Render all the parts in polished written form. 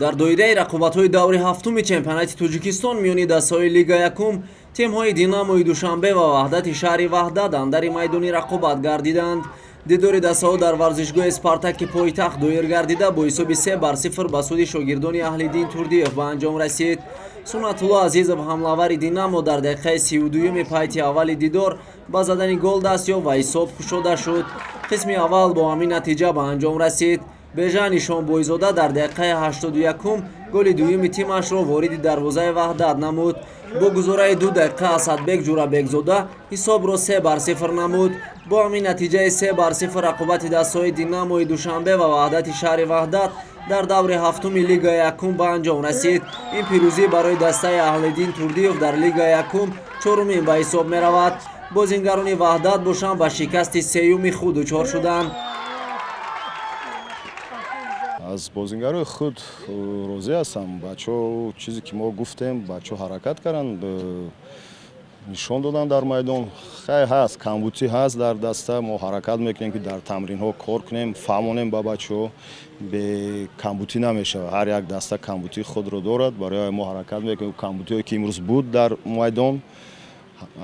дар доираи рақобатҳои даври ҳафтуми чемпионати Тоҷикистон миёни дастаҳои Лига Якум тимҳои Динамои Душанбе ва Ваҳдати шаҳри Ваҳдат андари майдони рақобат гардиданд. дидори дастаҳо дар варзишгоҳи Спартаки пойтахт доир гардида бо ҳисоби 3-0 ба суди шогирдони Аҳлиддин Турдиев ба анҷом расид. Сунатулло Азизов ҳамлавари Динамо дар дақиқаи 32-юми пайти аввали дидор ба задани гол даст ёфт ва ҳисоб кушода шуд. қисми аввал бо ҳамин натиҷа ба анҷом расид. Беҷан Ишонбойзода дар дақиқаи 81-ум голи дуюми тимашро вориди дарвозаи Ваҳдат намуд. бо гузораи 2 дақиқа Асадбек Ҷурабекзода ҳисобро 3-0 намуд. бо ҳамин натиҷаи 3-0 рақобати дастаҳои Динамои Душанбе ва Ваҳдати шаҳри Ваҳдат дар даври ҳафтуми Лигаи Якум ба анҷом расид. ин пирӯзӣ барои дастаи Аҳлиддин Турдиев дар Лигаи Якум чорумин ба ҳисоб меравад. бозингарони Ваҳдат бошанд ба шикасти сеюми худ дучор шуданд. аз бозингарои худ розӣ ҳастам. бачаҳо чизе ки мо гуфтем, бачаҳо ҳаракат карданд, нишон доданд дар майдон. хай ҳаст, камбутӣ ҳаст дар даста. мо ҳаракат мекунем ки дар тамринҳо кор кунем, фаҳмонем ба бачаҳо бе камбутӣ намешавад. ҳар як даста камбутии худро дорад. барои мо ҳаракат мекунем. камбутиҳое ки имрӯз буд дар майдон,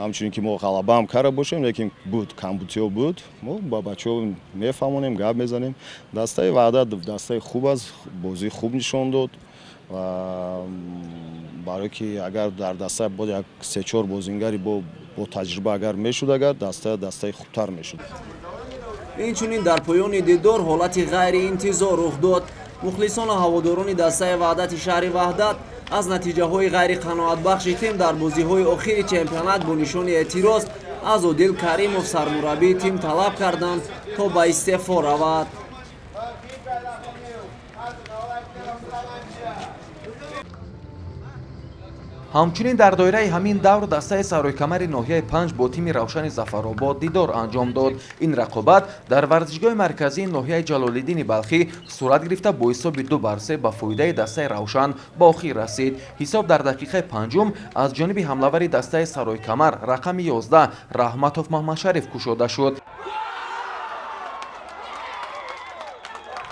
ҳамчунин ки мо ғалаба ҳам карда бошем, лекин буд камбутиҳо буд, мо ба бачаҳо мефаҳмонем, гап мезанем. дастаи Ваҳдат дастаи хуб аст, бозии хуб нишон дод ва барое ки агар дар даста бо як 3-4 бозингари бо таҷриба агар мешуд, агар дастаи хубтар мешуд. инчунин дар поёни дидор ҳолати ғайриинтизор рух дод. мухлисону ҳаводорони дастаи Ваҳдати шаҳри Ваҳдат аз натиҷаҳои ғайриқаноатбахши тим дар бозиҳои охири чемпионат бо нишони эътироз аз Одил Каримов сармураббии тим талаб карданд то ба истеъфо равад. ҳамчунин дар доираи ҳамин давр дастаи саройкамари ноҳияи 5 бо тими Равшани Зафаробод дидор анҷом дод. ин рақобат дар варзишгоҳи марказии ноҳияи Ҷалолиддини Балхӣ сурат гирифта бо ҳисоби 2-3 ба фоидаи дастаи Равшан ба охир расид. ҳисоб дар дақиқаи 5-ум аз ҷониби ҳамлавари дастаи саройкамар рақами 11 Раҳматов Маҳмадшариф кушода шуд.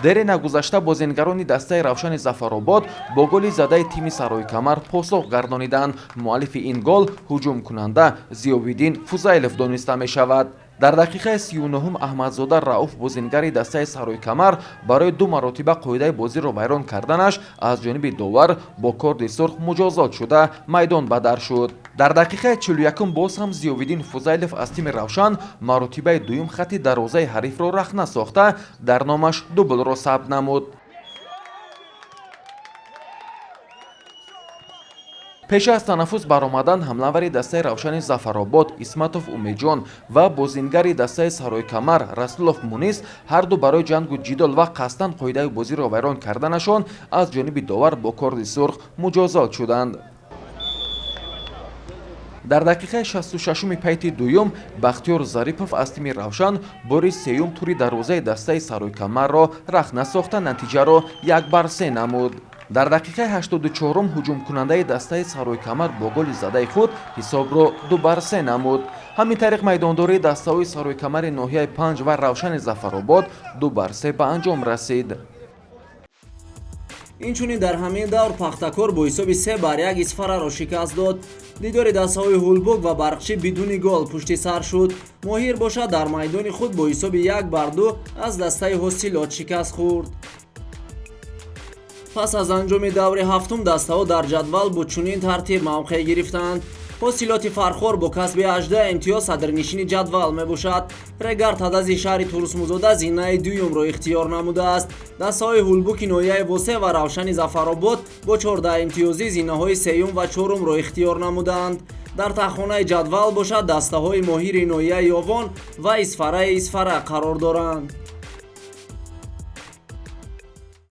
дери нагузашта бозингарони дастаи Равшани Зафаробод бо голи задаи тими Саройкамар посох гардониданд. муаллифи ин гол ҳуҷумкунанда Зиёвиддин Фузайлов дониста мешавад. дар дақиқаи 39-ум Аҳмадзода Рауф бозингари дастаи Саройкамар барои 2 маротиба қоидаи бозиро вайрон карданаш аз ҷониби довар бо корди сурх муҷозот шуда майдон ба дар шуд. дар дақиқаи 41-ум боз ҳам Зиёвиддин Фузайлов аз тими Равшан маротибаи дуюм хатти дарвозаи ҳарифро рахна сохта дар номаш дублро сабт намуд. пеш аз танаффус баромадан ҳамлавари дастаи Равшани Зафаробод Исматов Умедҷон ва бозингари дастаи Саройкамар Расулов Мунис ҳарду барои ҷангу ҷидол ва қасдан қоидаи бозиро вайрон карданашон аз ҷониби довар бо корди сурх муҷозот шуданд. дар дақиқаи 66-уми пайти дуюм Бахтиёр Зарипов аз тими Равшан бори сеюм тури дарвозаи дастаи Саройкамарро рахна сохта натиҷаро 1-3 намуд. дар дақиқаи 84-ум ҳуҷумкунандаи дастаи Саройкамар бо голи задаи худ ҳисобро 2-3 намуд. ҳамин тариқ майдондории дастаҳои Саройкамари ноҳияи 5 ва Равшани Зафаробод 2-3 ба анҷом расид. инчунин дар ҳамин давр Пахтакор бо ҳисоби 3-1 Исфараро шикаст дод. дидори дастаҳои Ҳулбук ва Барқчӣ бидуни гол пушти сар шуд. моҳир бошад дар майдони худ бо ҳисоби 1-2 аз дастаи Ҳосилот шикаст хӯрд. пас аз анҷоми даври ҳафтум дастаҳо дар ҷадвал бо чунин тартиб мавқеъ гирифтанд. ҳосилоти Фархор бо касби 18 имтиёз садрнишини ҷадвал мебошад. Регар Тадази шаҳри Турсмузода зинаи дуюмро ихтиёр намудааст. дастаҳои Ҳулбуки ноҳияи Восе ва Равшани Зафаробод бо 14 имтиёзӣ зинаҳои сеюм ва чорумро ихтиёр намуданд. дар таххонаи ҷадвал бошад дастаҳои Моҳири ноҳияи Ёвон ва Исфараи Исфара қарор доранд.